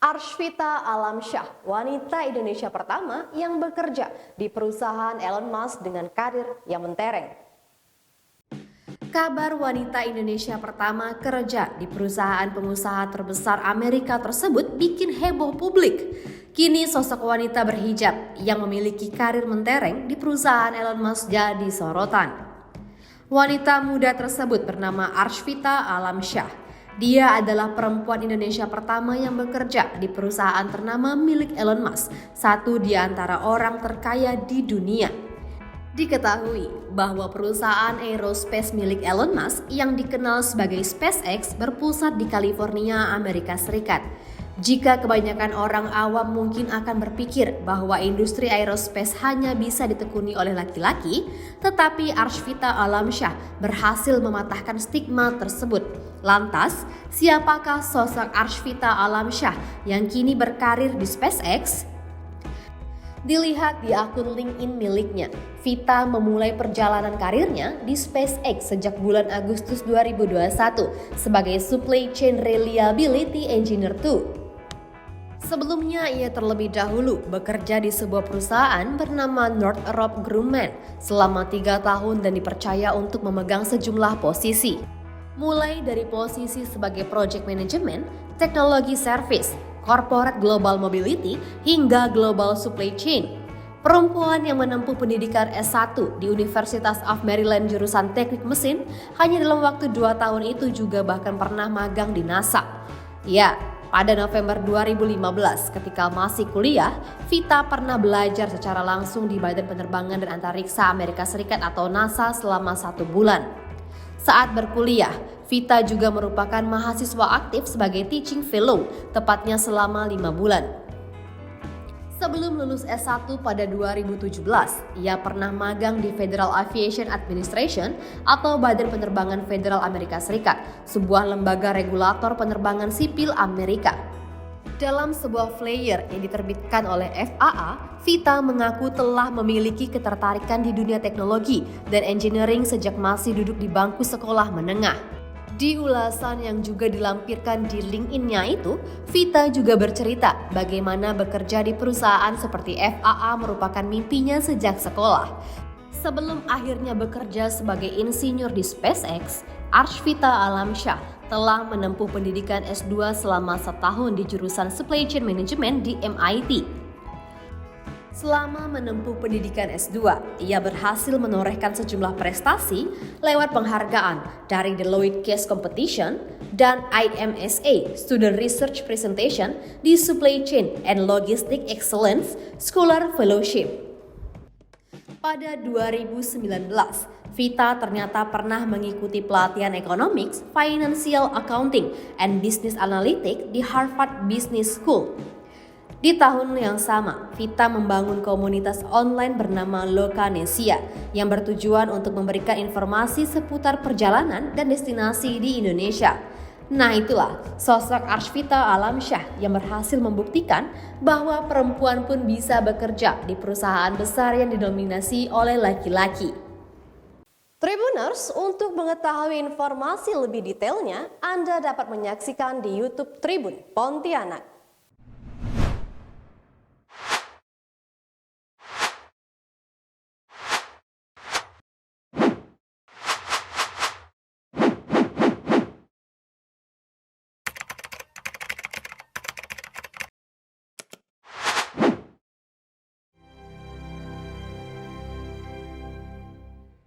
Arshvita Alamsyah, wanita Indonesia pertama yang bekerja di perusahaan Elon Musk dengan karir yang mentereng. Kabar wanita Indonesia pertama kerja di perusahaan pengusaha terbesar Amerika tersebut bikin heboh publik. Kini sosok wanita berhijab yang memiliki karir mentereng di perusahaan Elon Musk jadi sorotan. Wanita muda tersebut bernama Arshvita Alamsyah. Dia adalah perempuan Indonesia pertama yang bekerja di perusahaan ternama milik Elon Musk, satu di antara orang terkaya di dunia. Diketahui bahwa perusahaan aerospace milik Elon Musk yang dikenal sebagai SpaceX berpusat di California, Amerika Serikat. Jika kebanyakan orang awam mungkin akan berpikir bahwa industri aerospace hanya bisa ditekuni oleh laki-laki, tetapi Arshvita Alamsyah berhasil mematahkan stigma tersebut. Lantas, siapakah sosok Arshvita Alamsyah yang kini berkarir di SpaceX? Dilihat di akun LinkedIn miliknya, Vita memulai perjalanan karirnya di SpaceX sejak bulan Agustus 2021 sebagai Supply Chain Reliability Engineer 2. Sebelumnya, ia terlebih dahulu bekerja di sebuah perusahaan bernama Northrop Grumman selama 3 tahun dan dipercaya untuk memegang sejumlah posisi. Mulai dari posisi sebagai Project Management, Technology Service, Corporate Global Mobility, hingga Global Supply Chain. Perempuan yang menempuh pendidikan S1 di Universitas of Maryland jurusan Teknik Mesin, hanya dalam waktu 2 tahun itu juga bahkan pernah magang di NASA. Ya, pada November 2015 ketika masih kuliah, Vita pernah belajar secara langsung di Badan Penerbangan dan Antariksa Amerika Serikat atau NASA selama 1 bulan. Saat berkuliah, Vita juga merupakan mahasiswa aktif sebagai teaching fellow, tepatnya selama 5 bulan. Sebelum lulus S1 pada 2017, ia pernah magang di Federal Aviation Administration atau Badan Penerbangan Federal Amerika Serikat, sebuah lembaga regulator penerbangan sipil Amerika. Dalam sebuah flyer yang diterbitkan oleh FAA, Vita mengaku telah memiliki ketertarikan di dunia teknologi dan engineering sejak masih duduk di bangku sekolah menengah. Di ulasan yang juga dilampirkan di LinkedIn-nya itu, Vita juga bercerita bagaimana bekerja di perusahaan seperti FAA merupakan mimpinya sejak sekolah. Sebelum akhirnya bekerja sebagai insinyur di SpaceX, Arshvita Alamsyah telah menempuh pendidikan S2 selama 1 tahun di jurusan Supply Chain Management di MIT. Selama menempuh pendidikan S2, ia berhasil menorehkan sejumlah prestasi lewat penghargaan dari Deloitte Case Competition dan IMSA Student Research Presentation di Supply Chain and Logistic Excellence Scholar Fellowship. Pada 2019, Vita ternyata pernah mengikuti pelatihan Economics, Financial Accounting, and Business Analytics di Harvard Business School. Di tahun yang sama, Vita membangun komunitas online bernama Locanesia yang bertujuan untuk memberikan informasi seputar perjalanan dan destinasi di Indonesia. Nah itulah sosok Arshvita Alamsyah yang berhasil membuktikan bahwa perempuan pun bisa bekerja di perusahaan besar yang didominasi oleh laki-laki. Tribuners, untuk mengetahui informasi lebih detailnya, Anda dapat menyaksikan di YouTube Tribun Pontianak.